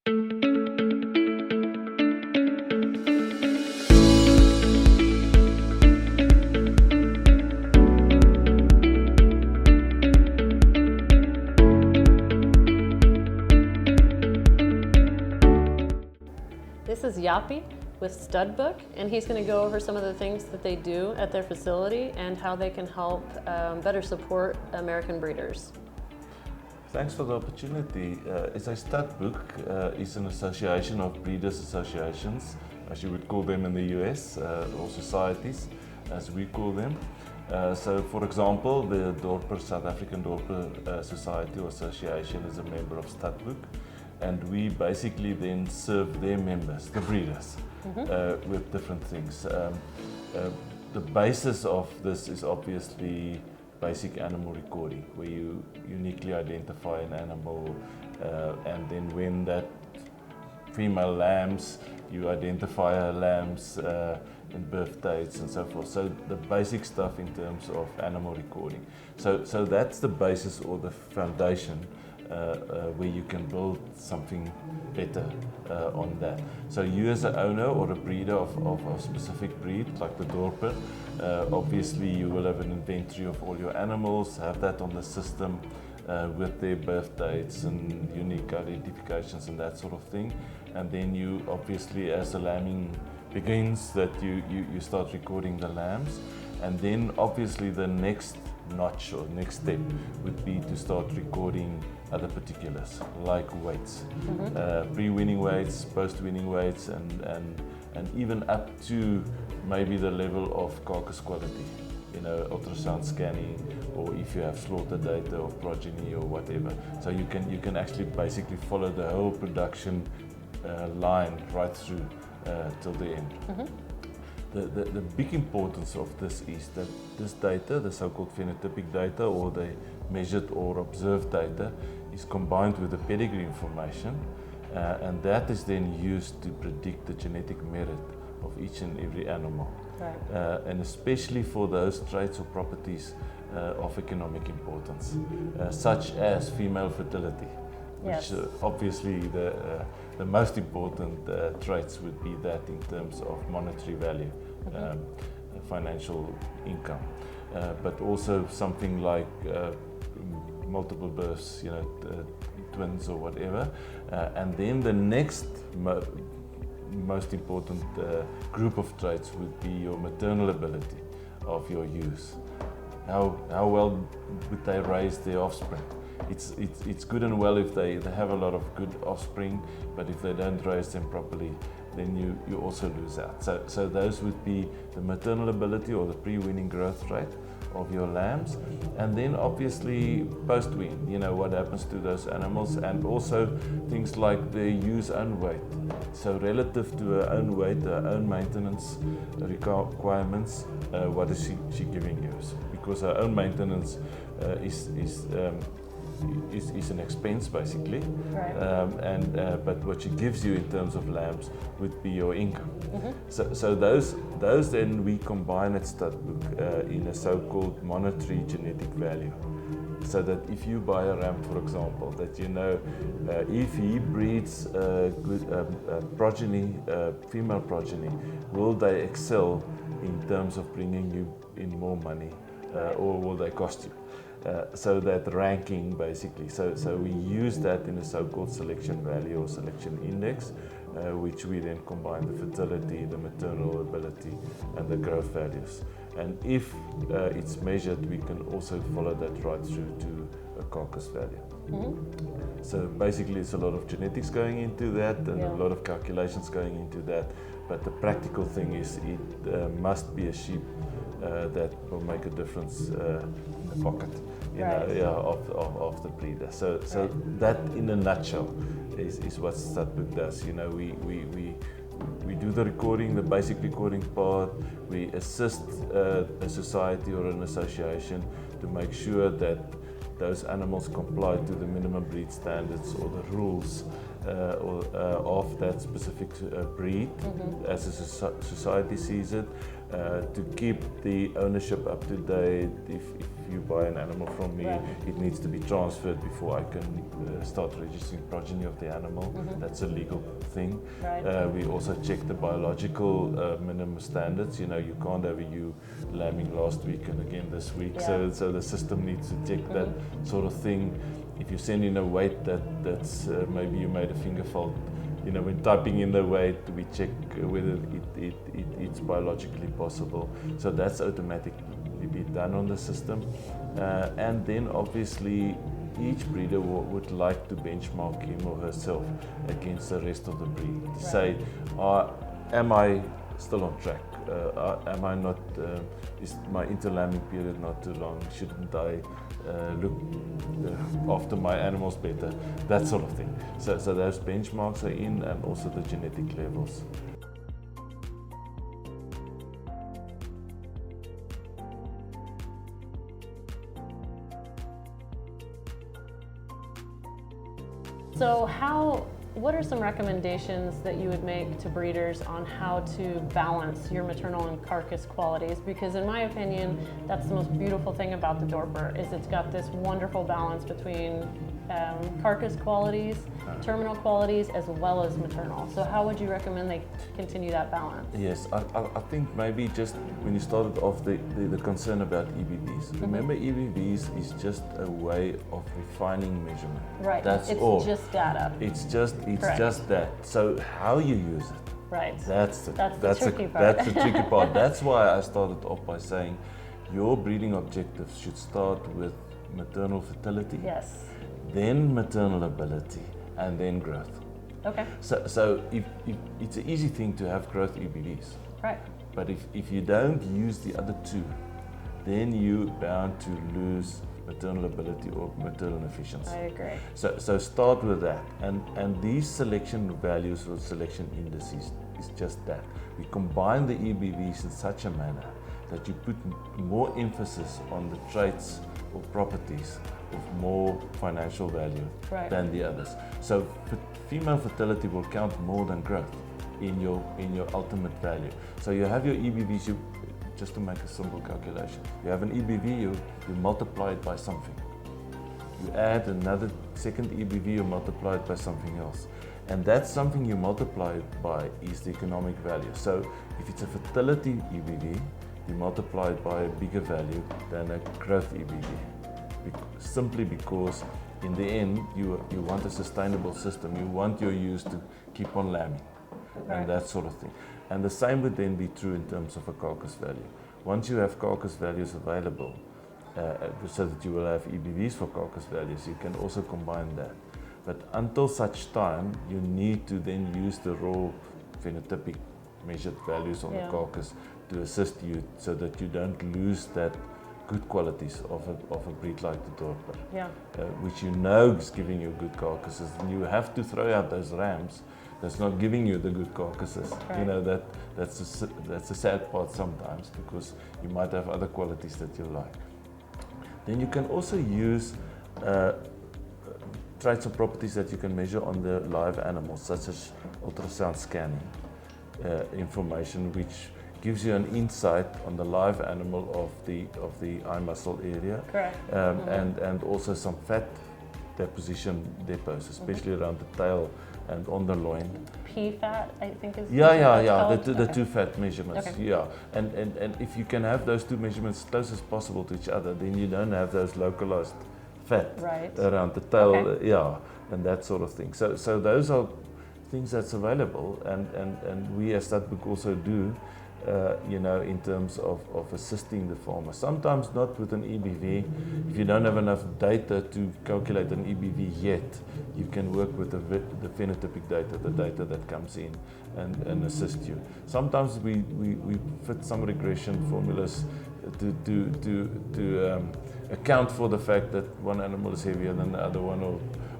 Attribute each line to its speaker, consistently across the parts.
Speaker 1: This is Japie with Studbook, and he's going to go over some of the things that they do at their facility and how they can help better support American breeders.
Speaker 2: Thanks for the opportunity. SA Studbook is an association of breeders associations, as you would call them in the US, or societies, as we call them. So, for example, the South African Dorper Society or Association is a member of Studbook, and we basically then serve their members, the breeders, with different things. The basis of this is obviously basic animal recording, where you uniquely identify an animal, and then when that female lambs, you identify her lambs and birth dates and so forth. So the basic stuff in terms of animal recording. So that's the basis or the foundation where you can build something better on that. So you as an owner or a breeder of a specific breed, like the Dorper, obviously you will have an inventory of all your animals, have that on the system with their birth dates and unique identifications and that sort of thing. And then you obviously, as the lambing begins, that you start recording the lambs. And then obviously the next notch or next step would be to start recording other particulars like weights, pre-winning weights, post-winning weights, and even up to maybe the level of carcass quality, ultrasound scanning, or if you have slaughter data of progeny or whatever. So you can actually basically follow the whole production line right through till the end. The big importance of this is that this data, the so-called phenotypic data, or the measured or observed data, is combined with the pedigree information, and that is then used to predict the genetic merit of each and every animal. Right. And especially for those traits or properties of economic importance, such as female fertility. Yes. Which obviously the most important traits would be that in terms of monetary value, financial income, but also something like multiple births, twins or whatever. And then the next most important group of traits would be your maternal ability of your ewes. How well would they raise their offspring? It's good and well if they have a lot of good offspring, but if they don't raise them properly, then you also lose out. So those would be the maternal ability or the pre-weaning growth rate of your lambs, and then obviously post-wean, what happens to those animals, and also things like the ewe's own weight. So relative to her own weight, her own maintenance requirements, what is she giving you? Because her own maintenance is an expense basically, right. But what she gives you in terms of lambs would be your income. So those then we combine at Studbook in a so-called monetary genetic value. So that if you buy a ram, for example, that if he breeds good progeny, female progeny, will they excel in terms of bringing you in more money, or will they cost you? So that ranking basically. So we use that in a so-called selection value or selection index, which we then combine the fertility, the maternal ability, and the growth values. And if it's measured, we can also follow that right through to a carcass value. So basically it's a lot of genetics going into that, and a lot of calculations going into that. But the practical thing is it must be a sheep that will make a difference in the pocket, of the breeder. So that in a nutshell is what Studbook does. We do the recording, the basic recording part. We assist a society or an association to make sure that those animals comply to the minimum breed standards or the rules of that specific breed, as a society sees it, to keep the ownership up to date. If you buy an animal from me, it needs to be transferred before I can start registering progeny of the animal. That's a legal thing. We also check the biological minimum standards. You know, you can't have a ewe lambing last week and again this week, so the system needs to check that sort of thing. If you send in a weight that's maybe you made a finger fault, you know, when typing in the weight, we check whether it's biologically possible. So that's automatically be done on the system. And then obviously each breeder would like to benchmark him or herself against the rest of the breed. To say, am I still on track? Am I not, is my interlambing period not too long? Shouldn't I look after my animals better? That sort of thing. So those benchmarks are in, and also the genetic levels.
Speaker 1: So what are some recommendations that you would make to breeders on how to balance your maternal and carcass qualities? Because in my opinion, that's the most beautiful thing about the Dorper, is it's got this wonderful balance between carcass qualities, terminal qualities, as well as maternal. So how would you recommend they continue that balance?
Speaker 2: Yes, I think maybe just when you started off the concern about EBVs. Remember, EBVs is just a way of refining measurement.
Speaker 1: Right.
Speaker 2: That's
Speaker 1: it's
Speaker 2: all.
Speaker 1: Just data.
Speaker 2: It's just that. So how you use it.
Speaker 1: Right.
Speaker 2: That's the tricky part. That's the tricky part. That's why I started off by saying your breeding objectives should start with maternal fertility.
Speaker 1: Yes.
Speaker 2: Then maternal ability, and then growth.
Speaker 1: Okay.
Speaker 2: So if it's an easy thing to have growth EBVs.
Speaker 1: Right.
Speaker 2: But if you don't use the other two, then you're bound to lose maternal ability or maternal efficiency.
Speaker 1: I agree.
Speaker 2: So start with that. And these selection values or selection indices is just that. We combine the EBVs in such a manner that you put more emphasis on the traits or properties of more financial value than the others. So female fertility will count more than growth in your ultimate value. So you have your EBVs, just to make a simple calculation, you have an EBV, you multiply it by something. You add another second EBV, you multiply it by something else. And that something you multiply it by is the economic value. So if it's a fertility EBV, you multiply it by a bigger value than a growth EBV. Simply because in the end you want a sustainable system. You want your ewes to keep on lambing and that sort of thing. And the same would then be true in terms of a carcass value. Once you have carcass values available, so that you will have EBVs for carcass values, you can also combine that. But until such time, you need to then use the raw phenotypic measured values on the carcass to assist you, so that you don't lose that good qualities of a breed like the Dorper, which you know is giving you good carcasses, and you have to throw out those rams that's not giving you the good carcasses. You know, that's the sad part sometimes, because you might have other qualities that you like. Then you can also use traits or properties that you can measure on the live animals, such as ultrasound scanning information, which gives you an insight on the live animal of the eye muscle area. And also some fat deposition depots, especially around the tail and on the loin.
Speaker 1: P fat, I think is
Speaker 2: the two fat measurements. And if you can have those two measurements as close as possible to each other, then you don't have those localized fat around the tail, and that sort of thing. So those are things that's available, and we as Studbook also do, in terms of assisting the farmer. Sometimes not with an EBV. If you don't have enough data to calculate an EBV yet, you can work with the phenotypic data, the data that comes in, and assist you. Sometimes we fit some regression formulas to account for the fact that one animal is heavier than the other one,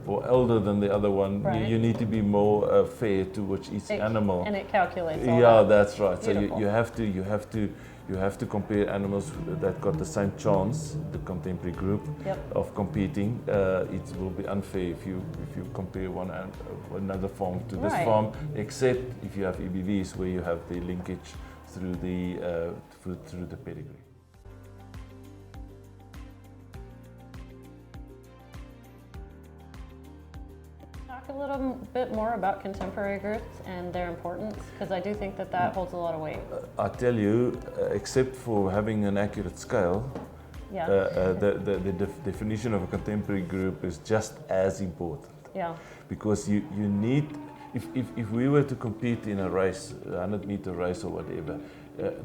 Speaker 2: or elder than the other one.
Speaker 1: Right.
Speaker 2: You need to be more fair towards each animal.
Speaker 1: And it calculates all
Speaker 2: Yeah,
Speaker 1: that.
Speaker 2: that's right.
Speaker 1: Beautiful.
Speaker 2: So you have to compare animals that got the same chance, the contemporary group,
Speaker 1: Yep.
Speaker 2: of competing. It will be unfair if you compare another farm to this
Speaker 1: Right.
Speaker 2: farm, except if you have EBVs where you have the linkage through the pedigree.
Speaker 1: Talk a little bit more about contemporary groups and their importance, because I do think that holds a lot of weight.
Speaker 2: I tell you, except for having an accurate scale,
Speaker 1: Yeah.
Speaker 2: the definition of a contemporary group is just as important.
Speaker 1: Yeah.
Speaker 2: Because you need, if we were to compete in a race, a 100-meter race or whatever,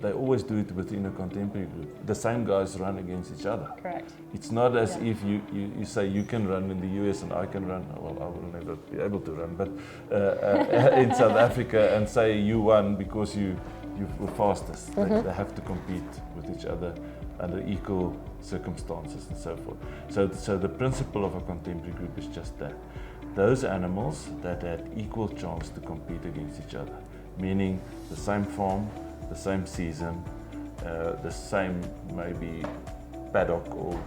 Speaker 2: they always do it within a contemporary group. The same guys run against each other.
Speaker 1: Correct.
Speaker 2: It's not as
Speaker 1: Yeah.
Speaker 2: if you say you can run in the US and I can run, well, I will never be able to run, but in South Africa, and say you won because you were fastest.
Speaker 1: Mm-hmm.
Speaker 2: They have to compete with each other under equal circumstances and so forth. So the principle of a contemporary group is just that. Those animals that had equal chance to compete against each other, meaning the same farm, the same season, the same maybe paddock or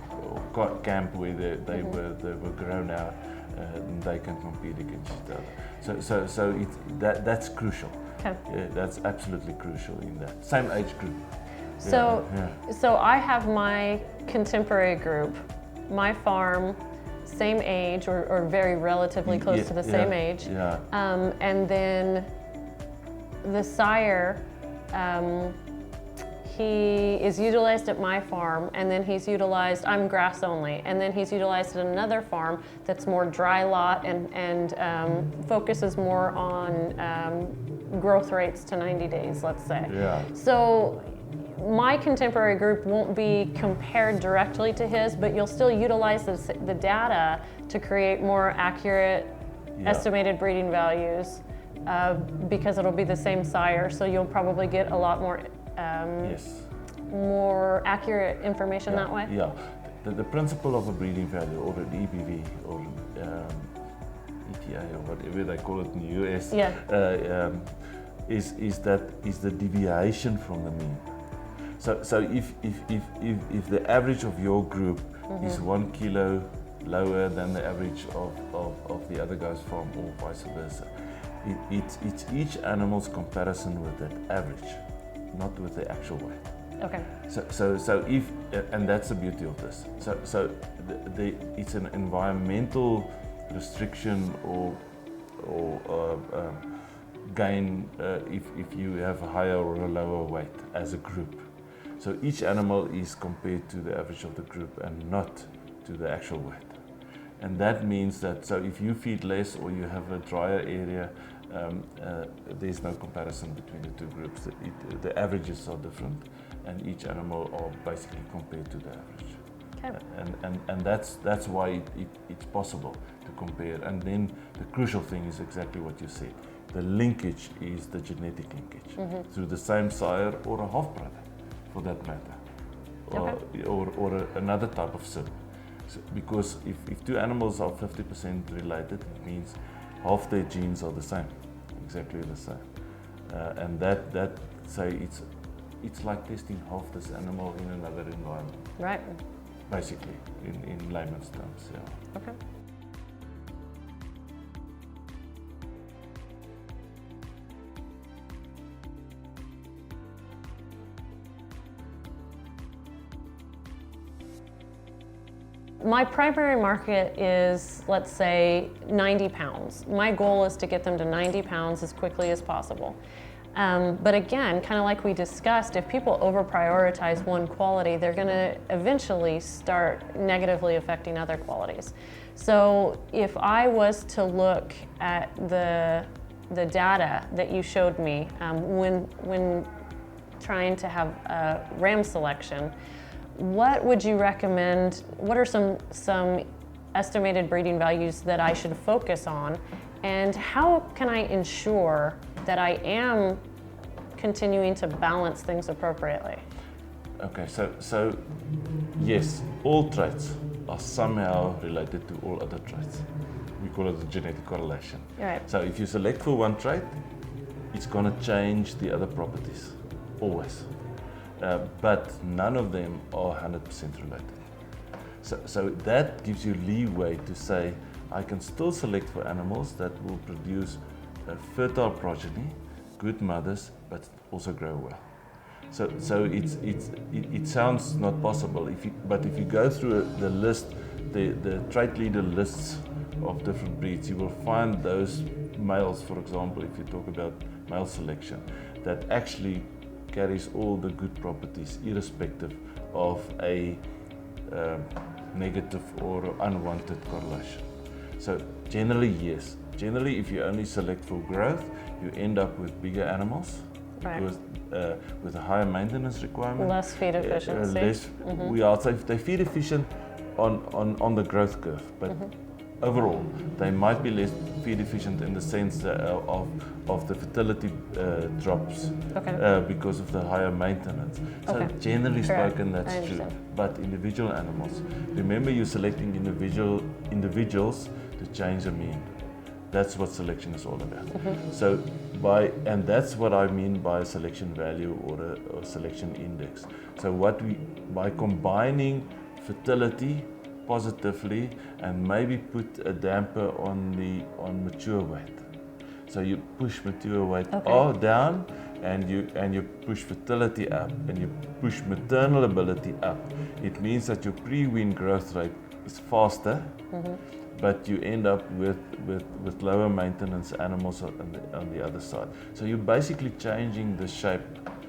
Speaker 2: camp where they were grown out, and they can compete against each other. So that's crucial.
Speaker 1: Okay.
Speaker 2: Yeah, that's absolutely crucial in that same age group.
Speaker 1: So,
Speaker 2: Yeah.
Speaker 1: so I have my contemporary group, my farm, same age or very relatively close to the same age.
Speaker 2: Yeah.
Speaker 1: And then the sire, he is utilized at my farm, and then he's utilized, I'm grass only, and then he's utilized at another farm that's more dry lot and focuses more on growth rates to 90 days, let's say.
Speaker 2: Yeah.
Speaker 1: So my contemporary group won't be compared directly to his, but you'll still utilize the data to create more accurate estimated breeding values because it'll be the same sire, so you'll probably get a lot more
Speaker 2: Yes.
Speaker 1: more accurate information that way.
Speaker 2: Yeah. The principle of a breeding value, or an EBV, or ETA, or whatever they call it in the US, is the deviation from the mean. So if the average of your group is 1 kilo lower than the average of the other guy's farm, or vice versa, it's each animal's comparison with that average, not with the actual weight.
Speaker 1: Okay.
Speaker 2: So if, and that's the beauty of this. So it's an environmental restriction or gain if you have a higher or a lower weight as a group. So each animal is compared to the average of the group and not to the actual weight. And that means that, so if you feed less or you have a drier area, there's no comparison between the two groups. The averages are different, and each animal are basically compared to the average.
Speaker 1: Okay.
Speaker 2: And that's why it's possible to compare. And then the crucial thing is exactly what you said. The linkage is the genetic linkage through the same sire or a half brother, for that matter, or another type of sib. So, because if two animals are 50% related, it means half their genes are the same, exactly the same, and that say it's like testing half this animal in another environment.
Speaker 1: Right.
Speaker 2: Basically, in layman's terms, yeah.
Speaker 1: Okay. My primary market is, let's say, 90 pounds. My goal is to get them to 90 pounds as quickly as possible. But again, kind of like we discussed, if people over-prioritize one quality, they're going to eventually start negatively affecting other qualities. So if I was to look at the data that you showed me when trying to have a ram selection, what would you recommend? What are some estimated breeding values that I should focus on, and how can I ensure that I am continuing to balance things appropriately?
Speaker 2: Okay, so yes, all traits are somehow related to all other traits. we call it a genetic correlation.
Speaker 1: Right.
Speaker 2: So if you select for one trait, it's going to change the other properties, always. But none of them are 100% related. So that gives you leeway to say, I can still select for animals that will produce a fertile progeny, good mothers, but also grow well. So it sounds not possible, but if you go through the list, the trait leader lists of different breeds, you will find those males, for example, if you talk about male selection, that actually carries all the good properties irrespective of a negative or unwanted correlation. So generally, yes. Generally, if you only select for growth, you end up with bigger animals,
Speaker 1: Right.
Speaker 2: with a higher maintenance requirement.
Speaker 1: Less feed efficiency.
Speaker 2: We are say they feed efficient on the growth curve, but overall they might be less feed efficient in the sense of the fertility drops because of the higher maintenance. So generally spoken, that's true. But individual animals, remember, you're selecting individuals to change a mean. That's what selection is all about. So and that's what I mean by a selection value or a selection index. So by combining fertility positively and maybe put a damper on mature weight. So you push mature weight down, and you push fertility up, and you push maternal ability up. It means that your pre-wean growth rate is faster, but you end up with lower maintenance animals on the other side. So you're basically changing the shape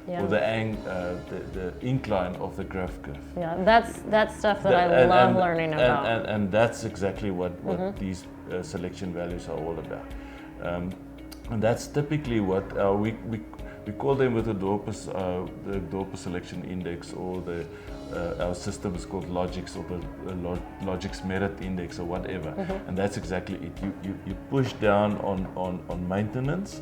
Speaker 2: or the incline of the growth curve.
Speaker 1: Yeah, that's stuff that I love learning about.
Speaker 2: And that's exactly what these selection values are all about. And that's typically what we call them with the Dorper selection index, or our system is called Logix, or the Logix merit index, or whatever. And that's exactly it. You push down on maintenance.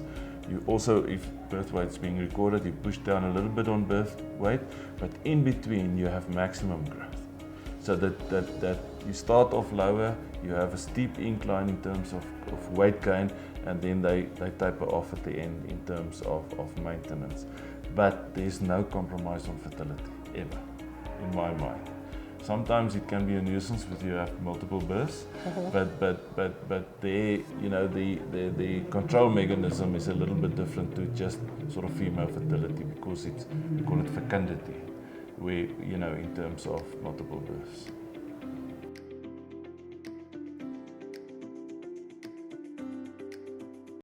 Speaker 2: You also, if birth weight's being recorded, you push down a little bit on birth weight, but in between you have maximum growth. So that you start off lower, you have a steep incline in terms of weight gain, and then they taper off at the end in terms of maintenance. But there's no compromise on fertility, ever, in my mind. Sometimes it can be a nuisance if you have multiple births, but there, the control mechanism is a little bit different to just sort of female fertility, because we call it fecundity, where, in terms of multiple births.